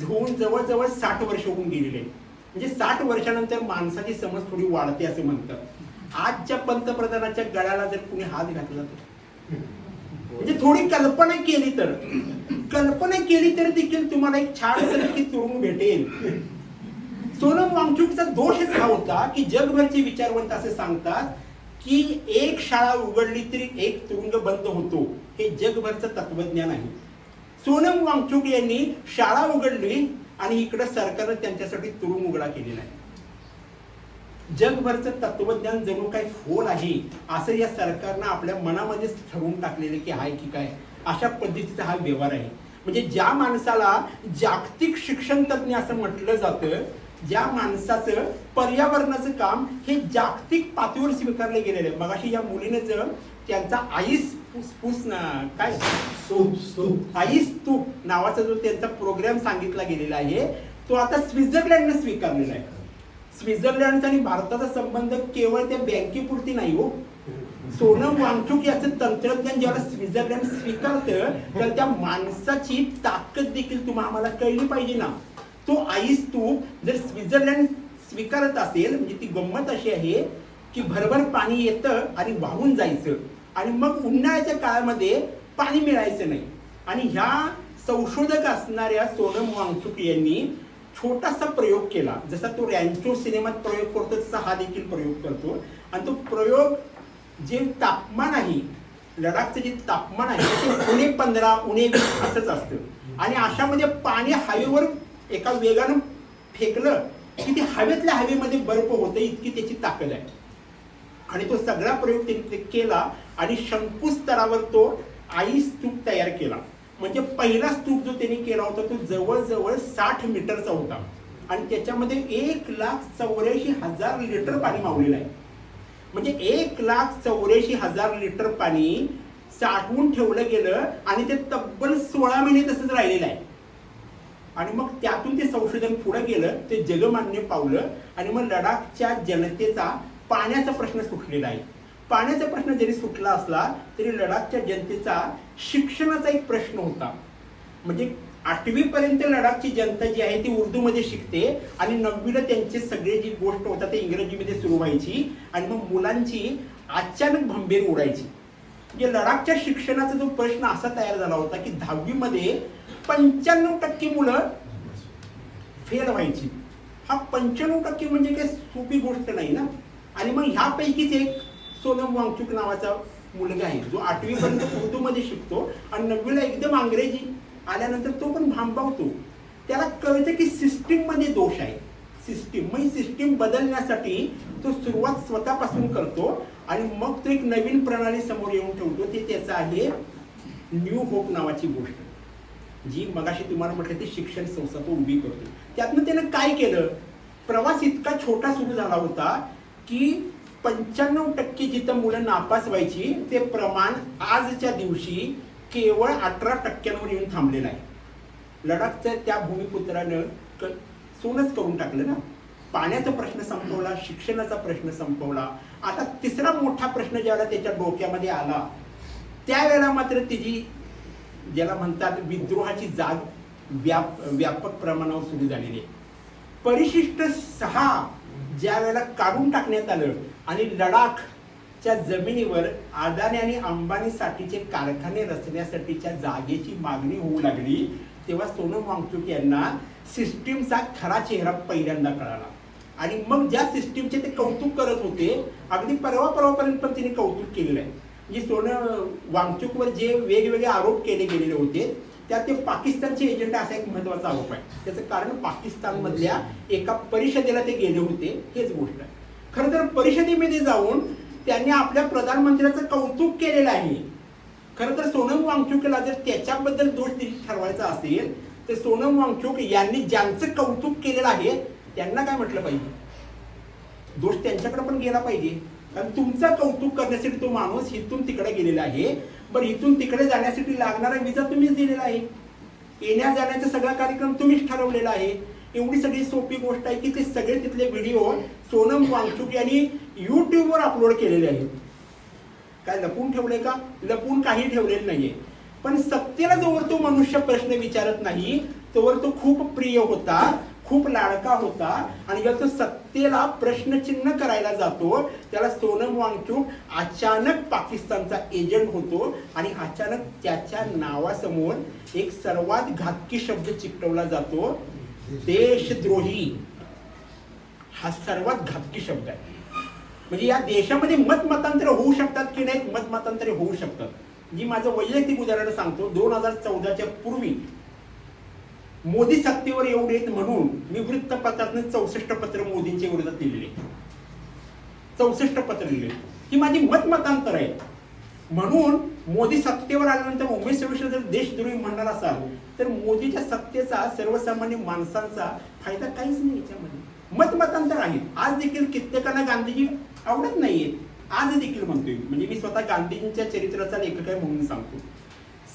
होऊन जवळजवळ 60 वर्ष होऊन गेलेली आहे. म्हणजे 60 वर्षानंतर माणसाची समज थोडी वाढते असं म्हणतात. आजच्या पंतप्रधानाच्या गळ्याला जर कुणी हात घातला तर, म्हणजे थोडी कल्पना केली तर देखील तुम्हाला एक छान की तुरुंग भेटेल. सोनम वांगचुकचा दोषच हा होता की जगभरचे विचारवंत असे सांगतात की एक शाळा उघडली तरी एक तुरुंग बंद होतो. हे जगभरचं तत्वज्ञान आहे. सोनम वांगचुक यांनी शाळा उघडली आणि इकडे सरकारने त्यांच्यासाठी तुरुंग उघडा केलेला आहे. जगभरचं तत्वज्ञान जणू काही फोल आहे असं या सरकारनं आपल्या मनामध्येच ठरवून टाकलेले की आहे की काय, अशा पद्धतीचा हा व्यवहार आहे. म्हणजे ज्या माणसाला जागतिक शिक्षण तज्ञ असं म्हटलं जातं, ज्या माणसाचं पर्यावरणाचं काम हे जागतिक पातळीवर स्वीकारले गेलेलं आहे. मगाशी या मुलीने जर त्यांचा आईस नावाचा जो त्यांचा प्रोग्राम सांगितला गेलेला आहे तो आता स्वित्झर्लंडने स्वीकारलेला आहे. स्वित्झर्लंडचा आणि भारताचा संबंध केवळ त्या बँकेपुरती नाही हो. सोनम वांगचुक याचं तंत्रज्ञान जेव्हा स्वित्झर्लंड स्वीकारतं तर त्या माणसाची ताकद देखील तुम्हाला कळली पाहिजे ना. तो आईस तूप जर स्वित्झर्लंड स्वीकारत असेल म्हणजे ती गंमत अशी आहे की भरभर पाणी येतं आणि वाहून जायचं आणि मग उन्हाळ्याच्या काळामध्ये पाणी मिळायचं नाही. आणि ह्या संशोधक असणाऱ्या सोनम वांगचुक यांनी छोटासा प्रयोग केला. जसा तो रॅन्चो सिनेमात प्रयोग करतो तसा हा देखील प्रयोग करतो. आणि तो प्रयोग जे तापमान आहे, लडाखचं जे तापमान आहे ते उणे 15 उणे 20 असंच असतं. आणि अशामध्ये पाणी हवेवर एका वेगानं फेकलं की ते हवेतल्या हवेमध्ये बर्फ होतं, इतकी त्याची ताकद आहे. आणि तो सगळा प्रयोग त्यांनी केला आणि शंकू स्तरावर तो आईस स्तूप तयार केला. म्हणजे पहिला स्तूप जो त्यांनी केला होता तो जवळजवळ 60 मीटरचा होता आणि त्याच्यामध्ये 1,84,000 लिटर पाणी मावलेलं आहे. म्हणजे 1,84,000 लिटर पाणी साठवून ठेवलं गेलं आणि ते तब्बल 16 महिने तसंच राहिलेलं आहे. आणि मग त्यातून ते संशोधन पुढे गेलं, ते जगमान्य पावलं आणि मग लडाखच्या जनतेचा पाण्याचा प्रश्न सुटलेला आहे. पाण्याचा प्रश्न जरी सुटला असला तरी लडाखच्या जनतेचा शिक्षणाचा एक प्रश्न होता. म्हणजे 8वी पर्यंत लडाखची जनता जी आहे ती उर्दूमध्ये शिकते आणि 9वीला त्यांचे सगळे जी गोष्ट होता ते इंग्रजीमध्ये सुरू व्हायची आणि मग मुलांची अचानक भंबेर उडायची. म्हणजे लडाखच्या शिक्षणाचा जो प्रश्न असा तयार झाला होता की 10वीमध्ये 95% मुलं फेल व्हायची. हा 95% म्हणजे काही सोपी गोष्ट नाही ना. आणि मग ह्यापैकीच एक सोनम वांगचुक नावाचा मुलगा आहे जो 8वी पर्यंत उर्दूमध्ये शिकतो आणि 9वीला एकदम अंग्रेजी आल्यानंतर तो पण भांबावतो. त्याला कळतं की सिस्टीममध्ये दोष आहे. सिस्टीम बदलण्यासाठी तो सुरुवात स्वतःपासून करतो आणि मग तो एक नवीन प्रणाली समोर येऊन ठेवतो. ते त्याचं आहे न्यू होप नावाची गोष्ट. जी मगाशी तुम्हाला म्हटलं ती शिक्षण संस्था तो उभी करतो. त्यातनं त्यानं काय केलं, प्रवास इतका छोटा सुरू झाला होता की 95% जिथं मुलं नापास व्हायची ते प्रमाण आजच्या दिवशी केवळ 18% येऊन थांबलेलं आहे. लडाखचं त्या भूमिपुत्रानं सोनच करून टाकलं ना. पाण्याचा प्रश्न संपवला, शिक्षणाचा प्रश्न संपवला. आता तिसरा मोठा प्रश्न ज्यावेळेला त्याच्या डोक्यामध्ये आला त्यावेळेला मात्र तिची ज्याला म्हणतात विद्रोहाची जाग व्यापक प्रमाणावर सुरू झालेली आहे. परिशिष्ट 6 ज्या वेळेला काढून टाकण्यात आलं आणि लडाखच्या जमिनीवर अदानी आणि अंबानीसाठीचे कारखाने रचण्यासाठीच्या जागेची मागणी होऊ लागली तेव्हा सोनम वांगचुक यांना सिस्टीमचा खरा चेहरा पहिल्यांदा कळाला. आणि मग ज्या सिस्टीमचे ते कौतुक करत होते, अगदी परवापर्यंत पण तिने कौतुक केलेलं आहे. म्हणजे सोनम वांगचुकवर जे वेगवेगळे आरोप केले गेलेले होते त्यात ते पाकिस्तानचे एजंट असा एक महत्वाचा आरोप आहे. त्याचं कारण पाकिस्तानमधल्या एका परिषदेला ते गेले होते हेच गोष्ट आहे. खरं तर परिषदेमध्ये जाऊन त्यांनी आपल्या प्रधानमंत्र्याचं कौतुक केलेलं आहे. खरं तर सोनम वांगचुकला जर त्याच्याबद्दल दोष ठरवायचा असेल तर सोनम वांगचुक यांनी ज्यांचं कौतुक केलेलं आहे त्यांना काय म्हटलं पाहिजे, दोष त्यांच्याकडे पण गेला पाहिजे. कारण तुमचं कौतुक करण्यासाठी तो माणूस इथून तिकडे गेलेला आहे. बरं, इथून तिकडे जाण्यासाठी लागणारा विजा तुम्हीच दिलेला आहे, येण्या जाण्याचा सगळा कार्यक्रम तुम्हीच ठरवलेला आहे. एवढी सगळी सोपी गोष्ट आहे की ते सगळे तिथले व्हिडिओ सोनम वांगचुक यांनी युट्यूबवर अपलोड केलेले आहेत. काय लपून ठेवले का? लपून काही ठेवलेलं नाहीये. पण सत्तेला जोवर तो मनुष्य प्रश्न विचारत नाही तोवर तो खूप प्रिय होता, खूप लाडका होता. आणि जेव्हा तो सत्तेला प्रश्नचिन्ह करायला जातो त्याला सोनम वांगचुक अचानक पाकिस्तानचा एजंट होतो आणि अचानक त्याच्या नावासमोर एक सर्वात घातकी शब्द चिकटवला जातो, देशद्रोही. हा सर्वात घातकी शब्द आहे. म्हणजे या देशामध्ये मतमतांतर होऊ शकतात की नाहीत, मतमतांतरे होऊ शकतात. जी माझं वैयक्तिक उदाहरण सांगतो. 2014च्या पूर्वी मोदी सत्तेवर येऊ नयेत म्हणून मी वृत्तपत्रातून 64 पत्र मोदींच्या विरोधात लिहिलेले. 64 पत्र लिहिले. ही माझी मतमतांतर आहे. म्हणून मोदी सत्तेवर आल्यानंतर उमेश चव्हाण जर देशद्रोही म्हणणार असाल तर मोदीच्या सत्तेचा सर्वसामान्य माणसांचा फायदा काहीच नाही याच्यामध्ये. मतमतांतर आहेत. आज देखील कित्येकांना गांधीजी आवडत नाहीयेत. आज देखील म्हणतोय, म्हणजे मी स्वतः गांधीजींच्या चरित्राचा लेखक आहे म्हणून सांगतो.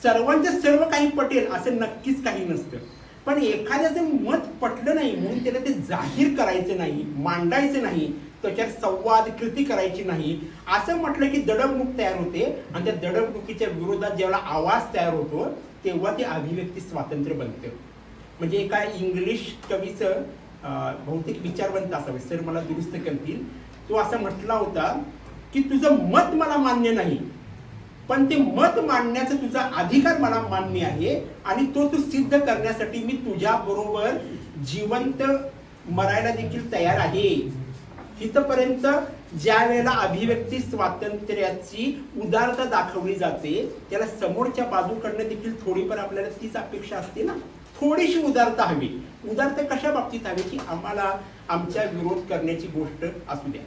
सर्वांचं सर्व काही पटेल असं नक्कीच काही नसतं. पण एखाद्याचं मत पटलं नाही म्हणून त्याला ते जाहीर करायचं नाही, मांडायचं नाही, त्याच्यावर संवाद कृती करायची नाही. असं म्हटलं की दडपणूक तयार होते आणि त्या दडपणुकीच्या विरोधात जेव्हा आवाज तयार होतो तेव्हा ते अभिव्यक्ती स्वातंत्र्य बनतं. म्हणजे एका इंग्लिश कवीचं बहुतेक विचारवंत असावे, सर मला दुरुस्त करतील, तो असा म्हटला होता की तुझं मत मला मान्य नाही पण ते मत मांडण्याचा तुझा अधिकार मला मान्य आहे आणि तो तू सिद्ध करण्यासाठी मी तुझ्या बरोबर जिवंत मरायला देखील तयार आहे. इथपर्यंत ज्या वेळेला अभिव्यक्ती स्वातंत्र्याची उदारता दाखवली जाते त्याला समोरच्या बाजूकडनं देखील थोडीफार आपल्याला तीच अपेक्षा असते ना, थोडीशी उदारता हवी. उदारता कशा बाबतीत हवी की आम्हाला आमच्या विरोध करण्याची गोष्ट असू द्या.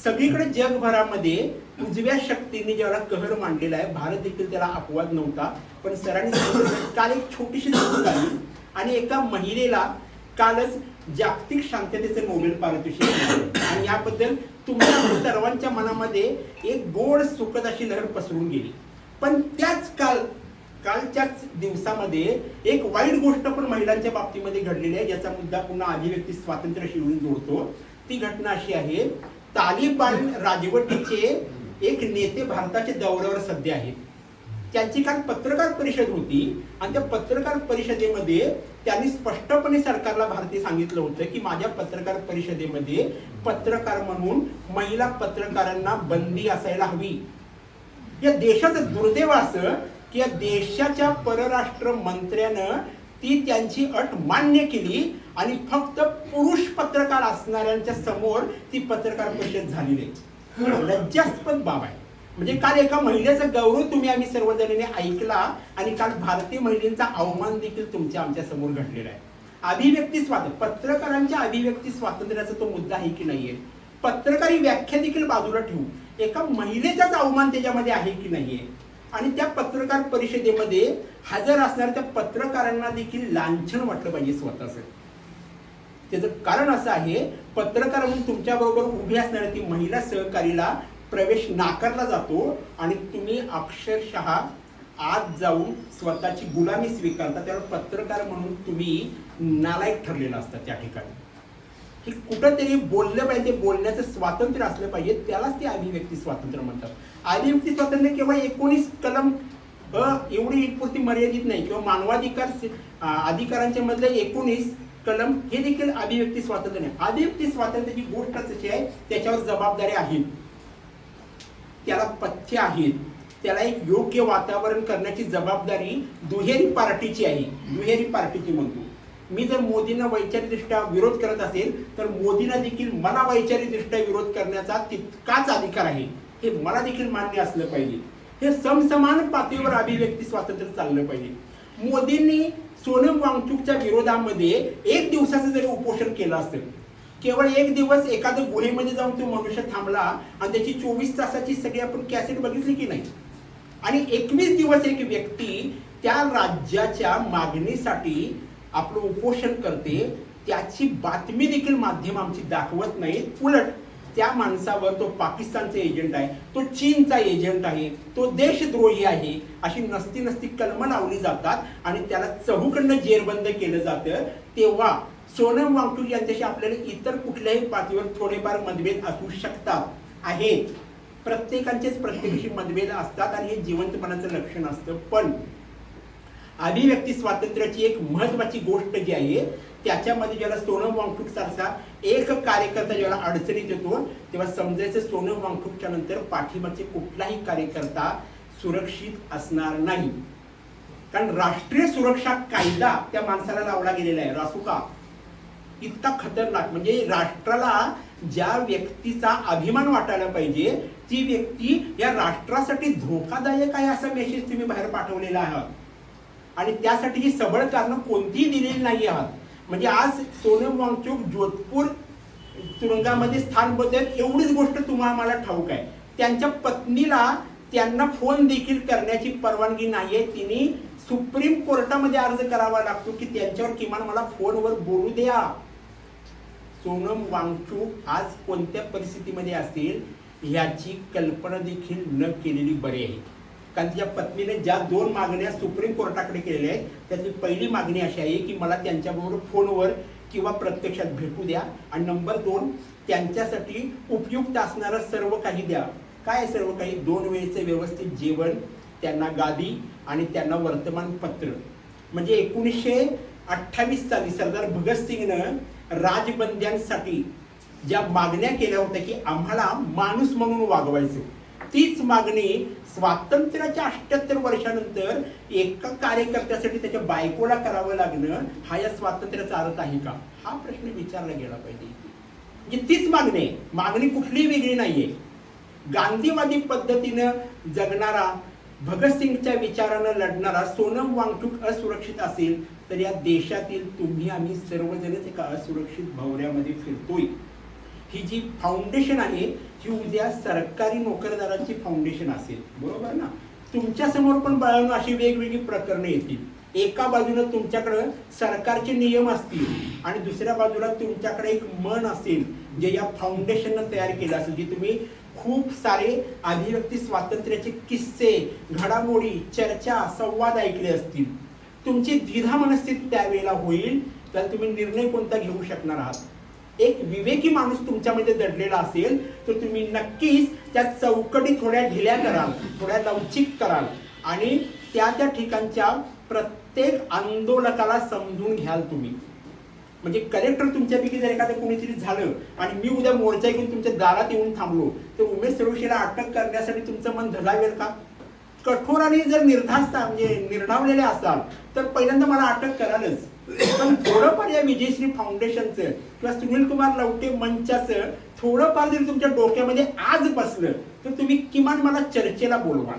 सगळीकडे जगभरामध्ये उजव्या शक्तीने ज्याला कहर मांडलेला आहे, भारत देखील त्याला अपवाद नव्हता. पण सरांनी काल एक छोटीशी गोष्ट आली आणि एका महिलेला कालच जागतिक शांततेचे नोबेल पारितोषिक मिळाले आणि याबद्दल तुमच्या सर्वांच्या मनामध्ये एक गोड सुखद अशी लहर पसरून गेली. पण त्याच कालच्याच दिवसामध्ये एक वाईट गोष्ट पण महिलांच्या बाबतीमध्ये घडलेली आहे ज्याचा मुद्दा पुन्हा अभिव्यक्ती स्वातंत्र्याशी जोडतो. ती घटना अशी आहे, तालिबान राजवटीचे एक नेते भारताच्या दौऱ्यावर सध्या आहेत. त्यांची काल पत्रकार परिषद होती आणि त्या पत्रकार परिषदेमध्ये त्यांनी स्पष्टपणे सरकारला भारतीय सांगितलं होतं की माझ्या पत्रकार परिषदेमध्ये पत्रकार म्हणून महिला पत्रकारांना बंदी असायला हवी. या देशाचं दुर्दैव असं की या देशाच्या परराष्ट्र मंत्र्यानं ती त्यांची अट मान्य केली आणि फक्त पुरुष पत्रकार असणाऱ्यांच्या समोर ती पत्रकार परिषद झालेली आहे. लज्जास्पद बाब आहे. म्हणजे काल एका महिलेचा गौरव तुम्ही आम्ही सर्वजणांनी ऐकला आणि काल भारतीय महिलांचा अवमान देखील तुमच्या आमच्या समोर घडलेला आहे. अभिव्यक्ती स्वातंत्र्य, पत्रकारांच्या अभिव्यक्ती स्वातंत्र्याचा तो मुद्दा आहे की नाहीये, पत्रकारी व्याख्या देखील बाजूला ठेवू, एका महिलेचाच अवमान त्याच्यामध्ये आहे की नाहीये. आणि त्या पत्रकार परिषदेमध्ये हजर असणाऱ्या त्या पत्रकारांना देखील लांछन वाटलं पाहिजे स्वतःचं. त्याचं कारण असं आहे, पत्रकार म्हणून तुमच्या बरोबर उभी असणाऱ्या ती महिला सहकारीला प्रवेश नाकारला जातो आणि तुम्ही अक्षरशः आत जाऊन स्वतःची गुलामी स्वीकारता. त्यावर पत्रकार म्हणून तुम्ही नालायक ठरलेला असता त्या ठिकाणी. की कुठंतरी बोललं पाहिजे, बोलण्याचं स्वातंत्र्य असलं पाहिजे, त्यालाच ते अभिव्यक्ती स्वातंत्र्य म्हणतात. अभिव्यक्ती स्वातंत्र्य केवळ 19 कलम एवढी पुरती मर्यादित नाही, किंवा मानवाधिकार अधिकारांच्या मधले 19 कलम हे देखील अभिव्यक्ती स्वातंत्र्य नाही. अभिव्यक्ती स्वातंत्र्याची गोष्ट कशी आहे, त्याच्यावर जबाबदारी आहेत, त्याला पथ्य आहेत, त्याला एक योग्य वातावरण करण्याची जबाबदारी दुहेरी पार्टीची आहे. दुहेरी पार्टीची म्हणतो मी. जर मोदींना वैचारिकदृष्ट्या विरोध करत असेल तर मोदींना देखील मला वैचारिकदृष्ट्या विरोध करण्याचा तितकाच अधिकार आहे, हे मला देखील मान्य असलं पाहिजे. हे समसमान पातळीवर अभिव्यक्ती स्वातंत्र्य चाललं पाहिजे. मोदींनी सोनम वांगचुकच्या विरोधामध्ये 1 दिवसाचं जरी उपोषण केलं असतं, केवळ 1 दिवस एखाद्या गुहेमध्ये जाऊन तो मनुष्य थांबला आणि त्याची 24 तासाची सगळी आपण कॅसेट बघितली की नाही, आणि 21 दिवस एक व्यक्ती त्या राज्याच्या मागणीसाठी आपलं उपोषण करते, त्याची बातमी देखील माध्यम आमची दाखवत नाहीत. उलट त्या माणसावर तो पाकिस्तानचा एजंट आहे, तो चीनचा एजंट आहे, तो देशद्रोही आहे अशी नसती कलमं लावली जातात आणि त्याला चहूकडनं जेरबंद केलं जातं. तेव्हा सोनम वांगचुक यांच्याशी आपल्याला इतर कुठल्याही पातळीवर थोडेफार मतभेद असू शकतात, आहेत. प्रत्येकाचेच प्रत्येकाशी मतभेद असतात आणि हे जिवंतपणाचं लक्षण असतं. पण अभिव्यक्ती स्वातंत्र्याची एक महत्वाची गोष्ट जी आहे, त्याच्यामध्ये ज्याला सोनम वांगचुक सारखा एक कार्यकर्ता ज्याला अडचणीत येतो, तेव्हा समजायचं सोनम वांगचुकच्या नंतर पाठीमागचे कुठलाही कार्यकर्ता सुरक्षित असणार नाही. कारण राष्ट्रीय सुरक्षा कायदा त्या माणसाला लावला गेलेला आहे, रासुका. इतका खतरनाक, म्हणजे राष्ट्राला ज्या व्यक्तीचा अभिमान वाटायला पाहिजे ती व्यक्ती या राष्ट्रासाठी धोकादायक आहे असा मेसेज तुम्ही बाहेर पाठवलेला आहात. आणि त्यासाठी ही सबळ कारणं कोणतीही दिलेली नाही आहात. म्हणजे आज सोनम वांगचुक जोधपूर तुरुंगामध्ये स्थान बदल एवढीच गोष्ट तुम्हाला मला ठाऊक आहे. त्यांच्या पत्नीला त्यांना फोन देखील करण्याची परवानगी नाहीये. तिने सुप्रीम कोर्टामध्ये अर्ज करावा लागतो की त्यांच्यावर किमान मला फोनवर बोलू द्या. सोनम वांगचुक आज कोणत्या परिस्थितीमध्ये असेल याची कल्पना देखील न केलेली बरी आहे. कारण तिच्या पत्नीने ज्या 2 मागण्या सुप्रीम कोर्टाकडे केलेल्या आहेत, त्यातली पहिली मागणी अशी आहे की मला त्यांच्याबरोबर फोनवर किंवा प्रत्यक्षात भेटू द्या, आणि नंबर 2 त्यांच्यासाठी उपयुक्त असणारं सर्व काही द्या. काय सर्व काही? 2 वेळेचं व्यवस्थित जेवण, त्यांना गादी आणि त्यांना वर्तमानपत्र. म्हणजे 1928 साली सरदार भगतसिंगनं राजबंद्यांसाठी ज्या मागण्या केल्या होत्या की आम्हाला माणूस म्हणून वागवायचं, तीच मागणी स्वातंत्र्याच्या 78 वर्षानंतर एका कार्यकर्त्यासाठी त्याच्या बायकोला करावं लागणं हा या स्वातंत्र्याचा अर्थ आहे का? हा प्रश्न विचारला गेला पाहिजे. म्हणजे तीच मागणी आहे, मागणी कुठलीही वेगळी नाहीये. गांधीवादी पद्धतीनं जगणारा, भगतसिंगच्या विचारानं लढणारा सोनम वांगचुक असुरक्षित असेल तर या देशातील तुम्ही आम्ही सर्वजणच एका असुरक्षित भवऱ्यामध्ये फिरतोय. ही जी फाउंडेशन आहे ही उद्या सरकारी नोकरदारांची फाउंडेशन असेल, बरोबर ना? तुमच्या समोर पण बाळांनो अशी वेगवेगळी प्रकरणे येतील. एका बाजूला तुमच्याकडे सरकारचे नियम असतील आणि दुसऱ्या बाजूला तुमच्याकडे एक मन असेल जे या फाउंडेशननं तयार केलं असेल, जी तुम्ही खूप सारे अभिव्यक्ती स्वातंत्र्याचे किस्से, घडामोडी, चर्चा, संवाद ऐकले असतील. तुमची द्विधा मनस्थिती त्यावेळेला होईल, तर तुम्ही निर्णय कोणता घेऊ शकणार आहात. एक विवेकी माणूस तुमच्यामध्ये दडलेला असेल तर तुम्ही नक्कीच त्या चौकटी थोड्या ढिल्या कराल, थोड्या लवचिक कराल आणि त्या ठिकाणच्या प्रत्येक आंदोलकाला समजून घ्याल तुम्ही. म्हणजे कलेक्टर तुमच्यापैकी जर एखादं कोणीतरी झालं आणि मी उद्या मोर्चा घेऊन तुमच्या दारात येऊन थांबलो तर उमेश सरोशेला अटक करण्यासाठी तुमचं मन धगावेल का? कठोराने जर म्हणजे निर्णावलेले असाल तर पहिल्यांदा मला अटक करालच. पण थोडंफार या विजयश्री फाउंडेशनचं किंवा सुनील कुमार लवटे मंचाचं थोडंफार जरी तुमच्या डोक्यामध्ये आज बसलं तर तुम्ही किमान मला चर्चेला बोलवा.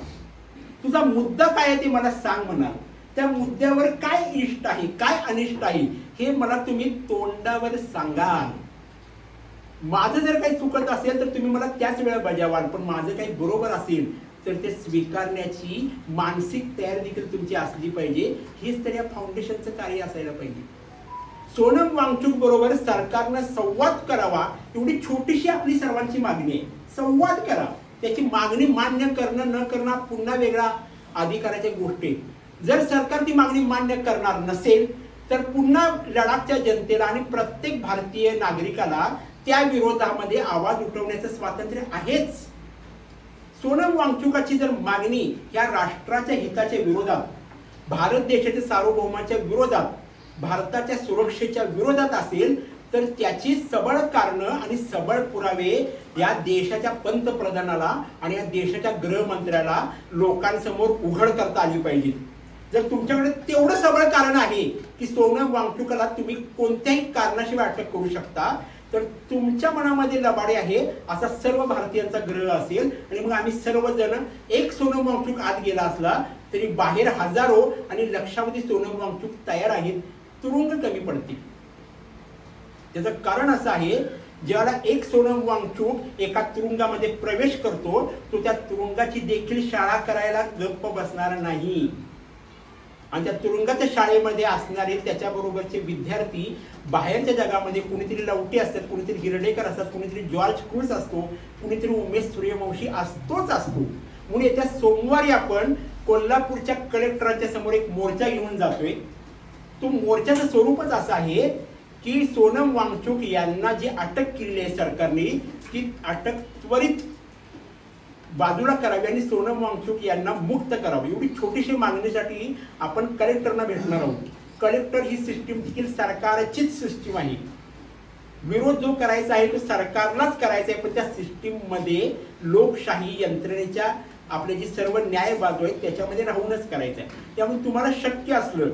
तुझा मुद्दा काय आहे ते मला सांग म्हणाल. त्या मुद्द्यावर काय इष्ट आहे, काय अनिष्ट आहे हे मला तुम्ही तोंडावर सांगाल. माझं जर काही चुकत असेल तर तुम्ही मला त्याच वेळा बजावाल, पण माझं काही बरोबर असेल तर ते स्वीकारण्याची मानसिक तयारी देखील तुमची असली पाहिजे. हेच तर या फाउंडेशनचं कार्य असायला पाहिजे. सोनम वांगचुक बरोबर सरकारनं संवाद करावा, एवढी छोटीशी आपली सर्वांची मागणी आहे. संवाद करा. त्याची मागणी मान्य करणं न करणं पुन्हा वेगळा अधिकाराच्या गोष्टी. जर सरकार ती मागणी मान्य करणार नसेल तर पुन्हा लडाखच्या जनतेला आणि प्रत्येक भारतीय नागरिकाला त्या विरोधामध्ये आवाज उठवण्याचं स्वातंत्र्य आहेच. सोनम वांगचुकाची जर मागणी या राष्ट्राच्या हिताच्या विरोधात, भारत देशाच्या सार्वभौमाच्या विरोधात, भारताच्या सुरक्षेच्या विरोधात असेल तर त्याची सबळ कारणं आणि सबळ पुरावे या देशाच्या पंतप्रधानाला आणि या देशाच्या गृहमंत्र्याला लोकांसमोर उघड करता आली पाहिजे. जर तुमच्याकडे तेवढं सबळ कारण आहे की सोनम वांगचुकाला तुम्ही कोणत्याही कारणाशिवाय अटक करू शकता, तर तुमच्या मनामध्ये लबाडे आहे असा सर्व भारतीयांचा ग्रह असेल आणि मग आम्ही सर्वजण एक सोनम वांगचुक आत गेला असला तरी बाहेर हजारो आणि लक्षावधी सोनम वांगचुक तयार आहेत. तुरुंग कमी पडतील. त्याचं कारण असं आहे, ज्याला एक सोनम वांगचुक एका तुरुंगामध्ये प्रवेश करतो तो त्या तुरुंगाची देखील शाळा करायला गप्प बसणार नाही. आणि त्या तुरुंगाच्या शाळेमध्ये असणारे त्याच्याबरोबरचे विद्यार्थी बाहेरच्या जगामध्ये कुणीतरी लवटी असतात, कुणीतरी हिरडेकर असतात, कुणीतरी जॉर्ज क्रूस असतो, कुणीतरी उमेश सूर्यवंशी असतो. म्हणून येत्या सोमवारी आपण कोल्हापूरच्या कलेक्टरांच्या समोर एक मोर्चा घेऊन जातोय. तो मोर्चाचं स्वरूपच असं आहे की सोनम वांगचुक यांना जी अटक केली आहे सरकारने, ती अटक त्वरित बाजूला करावी आणि सोनम वांगचुक यांना मुक्त करावी. एवढी छोटीशी मागणीसाठी आपण कलेक्टरना भेटणार आहोत. कलेक्टर ही सिस्टीम देखील सरकारचीच सिस्टीम आहे. विरोध जो करायचा आहे तो सरकारलाच करायचा आहे, पण त्या सिस्टीम मध्ये लोकशाही यंत्रणेच्या आपले जी सर्व न्याय बाजू आहेत त्याच्यामध्ये राहूनच करायचं आहे. त्यामुळे तुम्हाला शक्य असलं,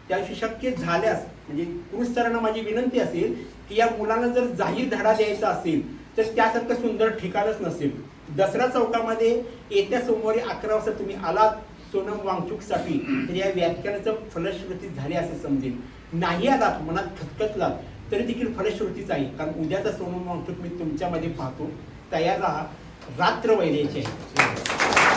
त्याविषयी शक्य झाल्यास म्हणजे पुरुष सरांना माझी विनंती असेल की या मुलांना जर जाहीर धडा द्यायचा असेल तर त्यासारखं सुंदर ठिकाणच नसेल. दसरा चौकामध्ये येत्या सोमवारी 11 वाजता तुम्ही आलात सोनम वांगचुकसाठी तर या व्याख्यानाचं फलश्रुती झाली असे समजेल. नाही आलात, मनात खतखतलात तरी देखील फलश्रुतीच आहे. कारण उद्याचा सोनम वांगचुक मी तुमच्यामध्ये पाहतो. तयार राहा. रात्र वैद्याची आहे.